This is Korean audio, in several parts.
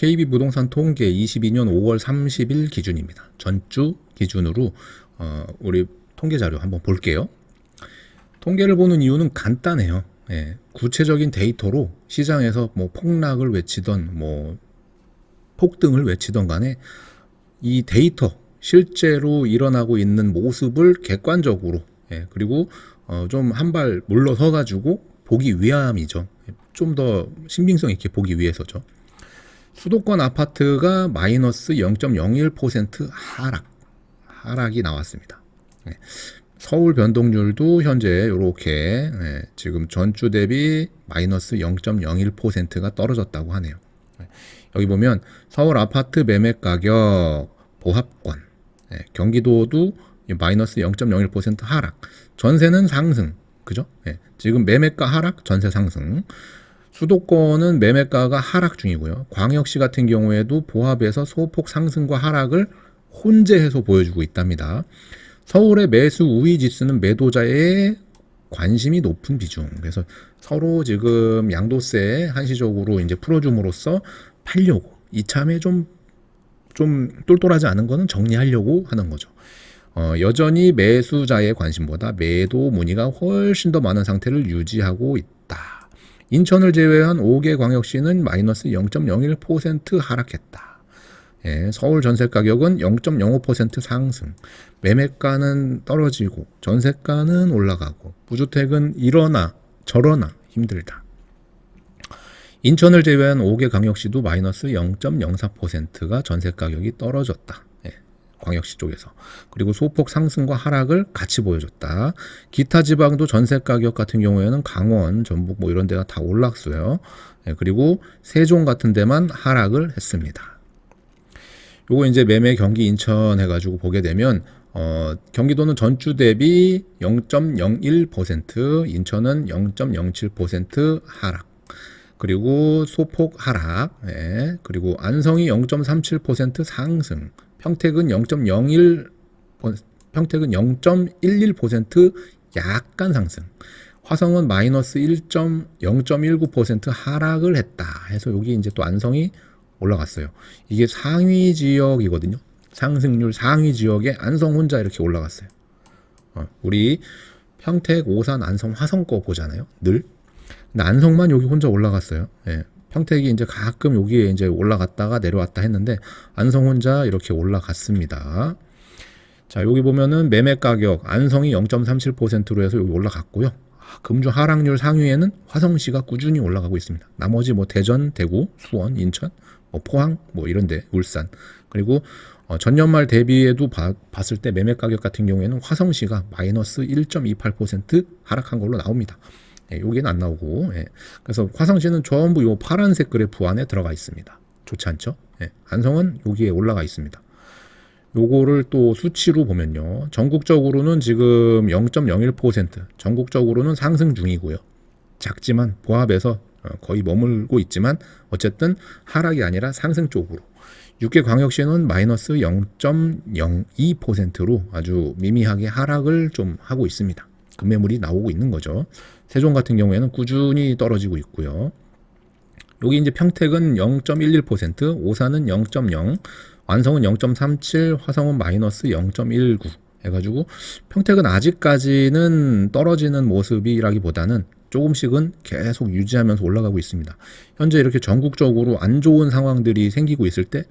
KB부동산 통계 22년 5월 30일 기준입니다. 전주 기준으로 우리 통계 자료 한번 볼게요. 통계를 보는 이유는 간단해요. 구체적인 데이터로 시장에서 뭐 폭락을 외치던 뭐 폭등을 외치던 간에 이 데이터 실제로 일어나고 있는 모습을 객관적으로 그리고 좀 한 발 물러서 가지고 보기 위함이죠. 좀 더 신빙성 있게 보기 위해서죠. 수도권 아파트가 마이너스 0.01% 하락이 나왔습니다. 서울 변동률도 현재 이렇게 지금 전주 대비 마이너스 0.01%가 떨어졌다고 하네요. 여기 보면 서울 아파트 매매 가격 보합권, 경기도도 마이너스 0.01% 하락, 전세는 상승, 그죠? 지금 매매가 하락, 전세 상승. 수도권은 매매가가 하락 중이고요. 광역시 같은 경우에도 보합에서 소폭 상승과 하락을 혼재해서 보여주고 있답니다. 서울의 매수 우위 지수는 매도자의 관심이 높은 비중. 그래서 서로 지금 양도세 한시적으로 이제 풀어줌으로써 팔려고 이참에 좀 똘똘하지 않은 거는 정리하려고 하는 거죠. 여전히 매수자의 관심보다 매도 문의가 훨씬 더 많은 상태를 유지하고 있다. 인천을 제외한 5개 광역시는 마이너스 0.01% 하락했다. 서울 전세 가격은 0.05% 상승, 매매가는 떨어지고 전세가는 올라가고 무주택은 이러나 저러나 힘들다. 인천을 제외한 5개 광역시도 마이너스 0.04%가 전세 가격이 떨어졌다. 광역시 쪽에서. 그리고 소폭 상승과 하락을 같이 보여줬다. 기타 지방도 전세 가격 같은 경우에는 강원, 전북 뭐 이런 데가 다 올랐어요. 그리고 세종 같은 데만 하락을 했습니다. 요거 이제 매매 경기 인천 해가지고 보게 되면 경기도는 전주 대비 0.01%, 인천은 0.07% 하락. 그리고 소폭 하락, 그리고 안성이 0.37% 상승, 평택은 0.11% 약간 상승, 화성은 마이너스 0.19% 하락을 했다 해서 여기 이제 또 안성이 올라갔어요. 이게 상위 지역이거든요. 상승률 상위 지역에 안성 혼자 이렇게 올라갔어요. 우리 평택, 오산, 안성, 화성 거 보잖아요. 늘. 근데 안성만 여기 혼자 올라갔어요. 평택이 이제 가끔 여기에 이제 올라갔다가 내려왔다 했는데 안성 혼자 이렇게 올라갔습니다. 자, 여기 보면은 매매 가격 안성이 0.37%로 해서 여기 올라갔고요. 금주 하락률 상위에는 화성시가 꾸준히 올라가고 있습니다. 나머지 뭐 대전, 대구, 수원, 인천, 뭐 포항 뭐 이런데 울산 그리고 전년 말 대비에도 봤을 때 매매 가격 같은 경우에는 화성시가 마이너스 1.28% 하락한 걸로 나옵니다. 여기는 안 나오고, 그래서 화성시는 전부 요 파란색 그래프 안에 들어가 있습니다. 좋지 않죠? 안성은 여기에 올라가 있습니다. 요거를 또 수치로 보면요, 전국적으로는 지금 0.01%, 전국적으로는 상승 중이고요. 작지만 보합에서 거의 머물고 있지만 어쨌든 하락이 아니라 상승 쪽으로. 6개 광역시는 마이너스 0.02%로 아주 미미하게 하락을 좀 하고 있습니다. 급매물이 나오고 있는 거죠. 세종 같은 경우에는 꾸준히 떨어지고 있고요. 여기 이제 평택은 0.11%, 오산은 0.0, 완성은 0.37, 화성은 마이너스 0.19 해가지고 평택은 아직까지는 떨어지는 모습이라기보다는 조금씩은 계속 유지하면서 올라가고 있습니다. 현재 이렇게 전국적으로 안 좋은 상황들이 생기고 있을 때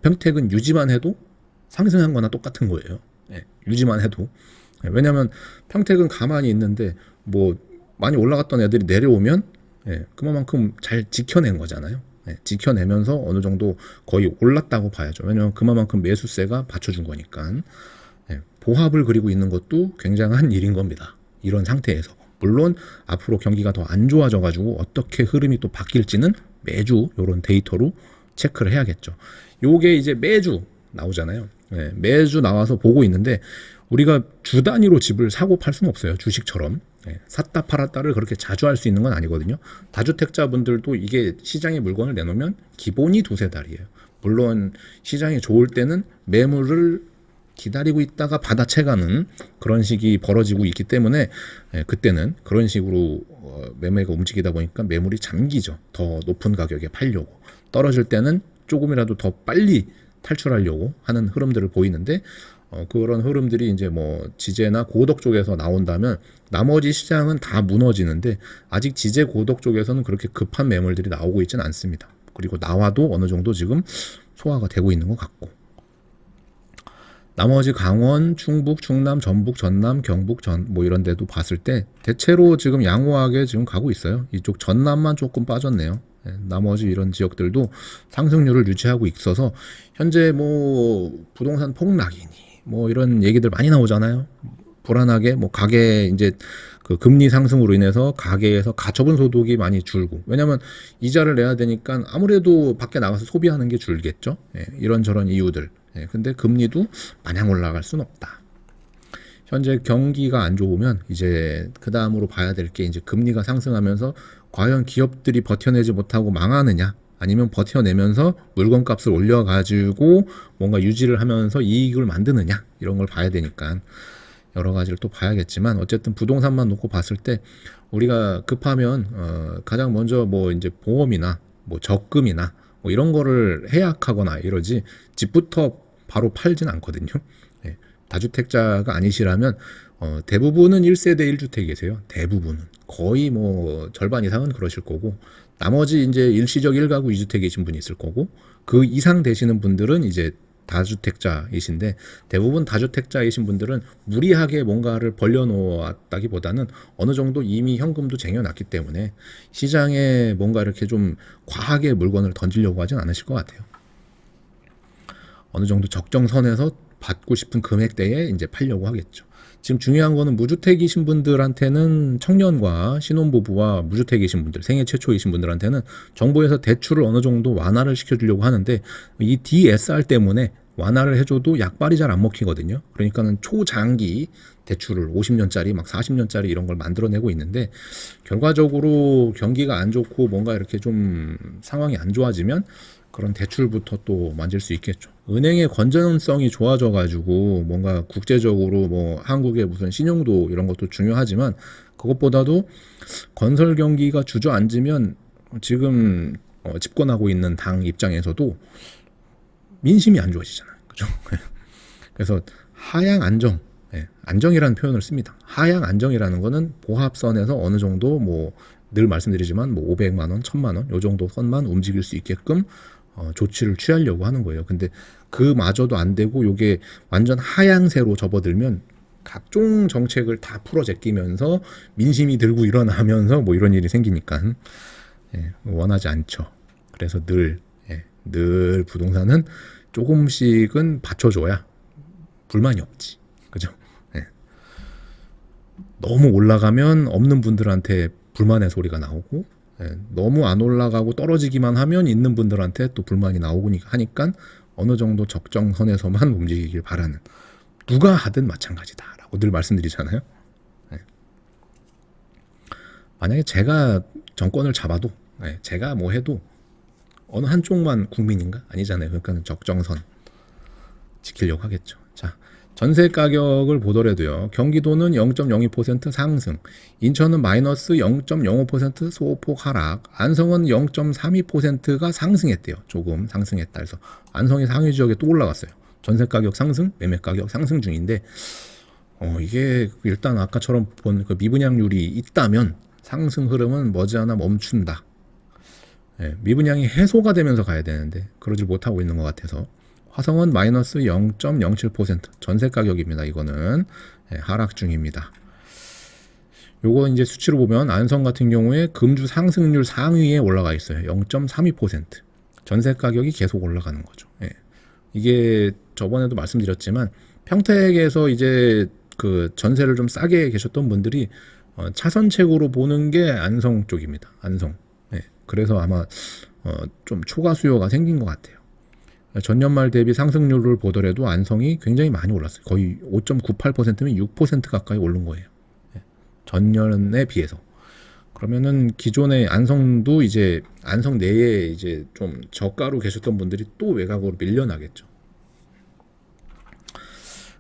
평택은 유지만 해도 상승한 거나 똑같은 거예요. 유지만 해도. 왜냐하면 평택은 가만히 있는데 뭐 많이 올라갔던 애들이 내려오면 그만큼 잘 지켜낸 거잖아요. 지켜내면서 어느 정도 거의 올랐다고 봐야죠. 왜냐하면 그만큼 매수세가 받쳐준 거니까. 보합을 그리고 있는 것도 굉장한 일인 겁니다. 이런 상태에서. 물론 앞으로 경기가 더 안 좋아져 가지고 어떻게 흐름이 또 바뀔지는 매주 이런 데이터로 체크를 해야겠죠. 요게 이제 매주 나오잖아요. 매주 나와서 보고 있는데 우리가 주 단위로 집을 사고 팔 수는 없어요. 주식처럼. 샀다 팔았다를 그렇게 자주 할 수 있는 건 아니거든요. 다주택자분들도 이게 시장에 물건을 내놓으면 기본이 두세 달이에요. 물론 시장이 좋을 때는 매물을 기다리고 있다가 받아채가는 그런 식이 벌어지고 있기 때문에 그때는 그런 식으로 매매가 움직이다 보니까 매물이 잠기죠. 더 높은 가격에 팔려고. 떨어질 때는 조금이라도 더 빨리 탈출하려고 하는 흐름들을 보이는데 그런 흐름들이 이제 뭐 지제나 고덕 쪽에서 나온다면 나머지 시장은 다 무너지는데 아직 지제 고덕 쪽에서는 그렇게 급한 매물들이 나오고 있지는 않습니다. 그리고 나와도 어느 정도 지금 소화가 되고 있는 것 같고 나머지 강원, 충북, 충남, 전북, 전남, 경북, 뭐 이런 데도 봤을 때 대체로 지금 양호하게 지금 가고 있어요. 이쪽 전남만 조금 빠졌네요. 나머지 이런 지역들도 상승률을 유지하고 있어서 현재 뭐 부동산 폭락이니 뭐 이런 얘기들 많이 나오잖아요. 불안하게 뭐 가계 이제 그 금리 상승으로 인해서 가계에서 가처분 소득이 많이 줄고 왜냐면 이자를 내야 되니까 아무래도 밖에 나가서 소비하는 게 줄겠죠. 이런저런 이유들. 근데 금리도 마냥 올라갈 순 없다. 현재 경기가 안 좋으면 이제 그 다음으로 봐야 될 게 이제 금리가 상승하면서 과연 기업들이 버텨내지 못하고 망하느냐 아니면 버텨내면서 물건값을 올려가지고 뭔가 유지를 하면서 이익을 만드느냐 이런 걸 봐야 되니까 여러 가지를 또 봐야겠지만 어쨌든 부동산만 놓고 봤을 때 우리가 급하면 가장 먼저 뭐 이제 보험이나 뭐 적금이나 뭐 이런 거를 해약하거나 이러지 집부터 바로 팔진 않거든요. 다주택자가 아니시라면 대부분은 1세대 1주택이세요. 대부분은 거의 뭐 절반 이상은 그러실 거고 나머지 이제 일시적 1가구 2주택이신 분이 있을 거고 그 이상 되시는 분들은 이제 다주택자이신데 대부분 다주택자이신 분들은 무리하게 뭔가를 벌려놓았다기보다는 어느 정도 이미 현금도 쟁여놨기 때문에 시장에 뭔가 이렇게 좀 과하게 물건을 던지려고 하진 않으실 것 같아요. 어느 정도 적정선에서 받고 싶은 금액대에 이제 팔려고 하겠죠. 지금 중요한 거는 무주택이신 분들한테는 청년과 신혼부부와 무주택이신 분들, 생애 최초이신 분들한테는 정부에서 대출을 어느 정도 완화를 시켜주려고 하는데 이 DSR 때문에 완화를 해줘도 약발이 잘 안 먹히거든요. 그러니까는 초장기 대출을 50년짜리 막 40년짜리 이런 걸 만들어내고 있는데 결과적으로 경기가 안 좋고 뭔가 이렇게 좀 상황이 안 좋아지면 그런 대출부터 또 만질 수 있겠죠. 은행의 건전성이 좋아져 가지고 뭔가 국제적으로 뭐 한국의 무슨 신용도 이런 것도 중요하지만 그것보다도 건설 경기가 주저앉으면 지금 집권하고 있는 당 입장에서도 민심이 안 좋아지잖아요. 그죠? 그래서 하향 안정, 안정이라는 표현을 씁니다. 하향 안정이라는 거는 보합선에서 어느 정도 뭐 늘 말씀드리지만 뭐 500만 원, 1000만 원 요 정도 선만 움직일 수 있게끔 조치를 취하려고 하는 거예요. 근데 그마저도 안 되고 요게 완전 하향세로 접어들면 각종 정책을 다 풀어 제끼면서 민심이 들고 일어나면서 뭐 이런 일이 생기니까 원하지 않죠. 그래서 늘 부동산은 조금씩은 받쳐줘야 불만이 없지. 그죠? 너무 올라가면 없는 분들한테 불만의 소리가 나오고 너무 안 올라가고 떨어지기만 하면 있는 분들한테 또 불만이 나오고 하니까 어느 정도 적정선에서만 움직이길 바라는 누가 하든 마찬가지다라고 늘 말씀드리잖아요. 만약에 제가 정권을 잡아도 제가 뭐 해도 어느 한쪽만 국민인가? 아니잖아요. 그러니까 적정선 지키려고 하겠죠. 자, 전세 가격을 보더라도요. 경기도는 0.02% 상승, 인천은 마이너스 0.05% 소폭 하락, 안성은 0.32%가 상승했대요. 조금 상승했다. 그래서 안성이 상위 지역에 또 올라갔어요. 전세 가격 상승, 매매 가격 상승 중인데 이게 일단 아까처럼 본 그 미분양률이 있다면 상승 흐름은 머지않아 멈춘다. 미분양이 해소가 되면서 가야 되는데 그러질 못하고 있는 것 같아서 화성은 마이너스 0.07% 전세 가격입니다. 이거는 하락 중입니다. 요거 이제 수치로 보면 안성 같은 경우에 금주 상승률 상위에 올라가 있어요. 0.32% 전세 가격이 계속 올라가는 거죠. 이게 저번에도 말씀드렸지만 평택에서 이제 그 전세를 좀 싸게 계셨던 분들이 차선책으로 보는 게 안성 쪽입니다. 안성. 그래서 아마 좀 초과 수요가 생긴 것 같아요. 전년 말 대비 상승률을 보더라도 안성이 굉장히 많이 올랐어요. 거의 5.98%면 6% 가까이 오른 거예요. 전년에 비해서. 그러면은 기존의 안성도 이제 안성 내에 이제 좀 저가로 계셨던 분들이 또 외곽으로 밀려나겠죠.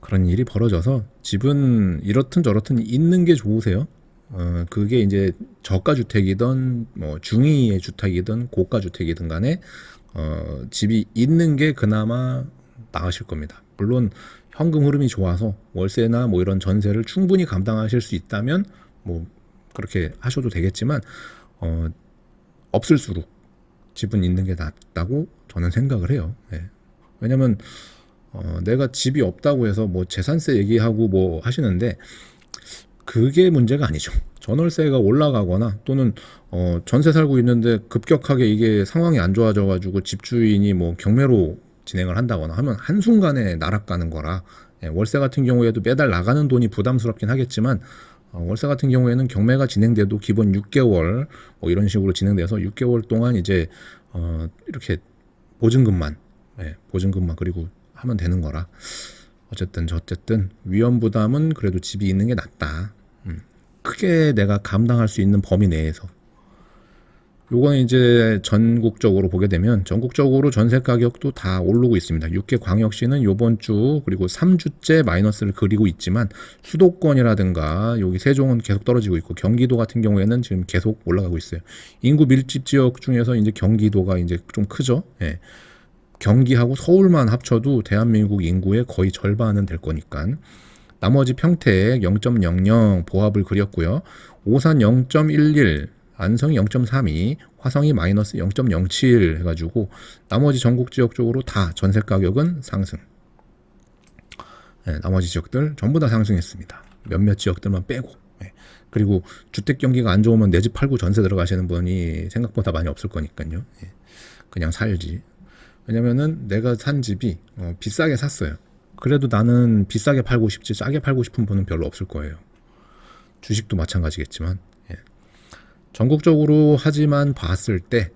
그런 일이 벌어져서 집은 이렇든 저렇든 있는 게 좋으세요. 그게 이제 저가 주택이든 뭐 중위의 주택이든 고가 주택이든 간에 집이 있는 게 그나마 나으실 겁니다. 물론 현금 흐름이 좋아서 월세나 뭐 이런 전세를 충분히 감당하실 수 있다면 뭐 그렇게 하셔도 되겠지만 없을수록 집은 있는 게 낫다고 저는 생각을 해요. 예. 왜냐면 내가 집이 없다고 해서 뭐 재산세 얘기하고 뭐 하시는데 그게 문제가 아니죠. 전월세가 올라가거나 또는 전세 살고 있는데 급격하게 이게 상황이 안 좋아져 가지고 집주인이 뭐 경매로 진행을 한다거나 하면 한순간에 나락가는 거라. 예, 월세 같은 경우에도 매달 나가는 돈이 부담스럽긴 하겠지만 월세 같은 경우에는 경매가 진행돼도 기본 6개월 뭐 이런 식으로 진행돼서 6개월 동안 이제 이렇게 보증금만 보증금만 그리고 하면 되는 거라. 어쨌든 위험 부담은 그래도 집이 있는 게 낫다. 크게 내가 감당할 수 있는 범위 내에서. 요거는 이제 전국적으로 보게 되면 전국적으로 전세 가격도 다 오르고 있습니다. 6개 광역시는 요번 주 그리고 3주째 마이너스를 그리고 있지만 수도권이라든가 여기 세종은 계속 떨어지고 있고 경기도 같은 경우에는 지금 계속 올라가고 있어요. 인구 밀집 지역 중에서 이제 경기도가 이제 좀 크죠. 예. 경기하고 서울만 합쳐도 대한민국 인구의 거의 절반은 될 거니까. 나머지 평택 0.00 보합을 그렸고요. 오산 0.11, 안성이 0.32, 화성이 마이너스 0.07 해가지고 나머지 전국 지역 쪽으로 다 전세 가격은 상승. 네, 나머지 지역들 전부 다 상승했습니다. 몇몇 지역들만 빼고. 네. 그리고 주택 경기가 안 좋으면 내 집 팔고 전세 들어가시는 분이 생각보다 많이 없을 거니까요. 네. 그냥 살지. 왜냐면은 내가 산 집이 비싸게 샀어요. 그래도 나는 비싸게 팔고 싶지 싸게 팔고 싶은 분은 별로 없을 거예요. 주식도 마찬가지겠지만. 예. 전국적으로 하지만 봤을 때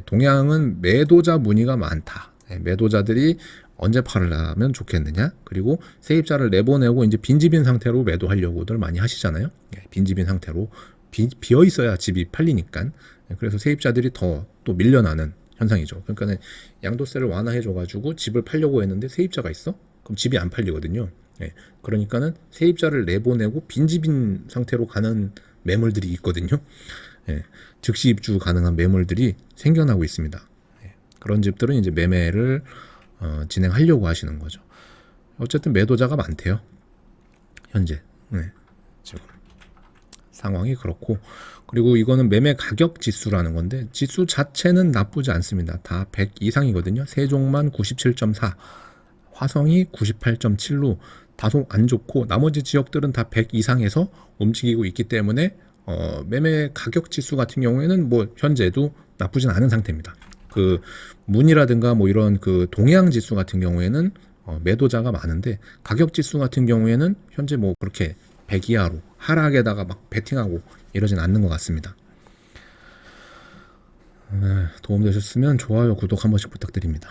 동향은 매도자 문의가 많다. 매도자들이 언제 팔으려면 좋겠느냐. 그리고 세입자를 내보내고 이제 빈집인 상태로 매도하려고들 많이 하시잖아요. 빈집인 상태로 비어 있어야 집이 팔리니까. 그래서 세입자들이 더 또 밀려나는 현상이죠. 그러니까 양도세를 완화해줘가지고 집을 팔려고 했는데 세입자가 있어? 그럼 집이 안 팔리거든요. 예. 그러니까는 세입자를 내보내고 빈집인 상태로 가는 매물들이 있거든요. 예. 즉시 입주 가능한 매물들이 생겨나고 있습니다. 예. 그런 집들은 이제 매매를 진행하려고 하시는 거죠. 어쨌든 매도자가 많대요. 현재. 네. 지금 상황이 그렇고. 그리고 이거는 매매 가격 지수라는 건데 지수 자체는 나쁘지 않습니다. 다 100 이상이거든요. 세종만 97.4, 화성이 98.7로 다소 안 좋고 나머지 지역들은 다 100 이상에서 움직이고 있기 때문에 매매 가격 지수 같은 경우에는 뭐 현재도 나쁘진 않은 상태입니다. 그 문이라든가 뭐 이런 그 동향 지수 같은 경우에는 매도자가 많은데 가격 지수 같은 경우에는 현재 뭐 그렇게 100 이하로 하락에다가 막 베팅하고 이러진 않는 것 같습니다. 도움되셨으면 좋아요, 구독 한 번씩 부탁드립니다.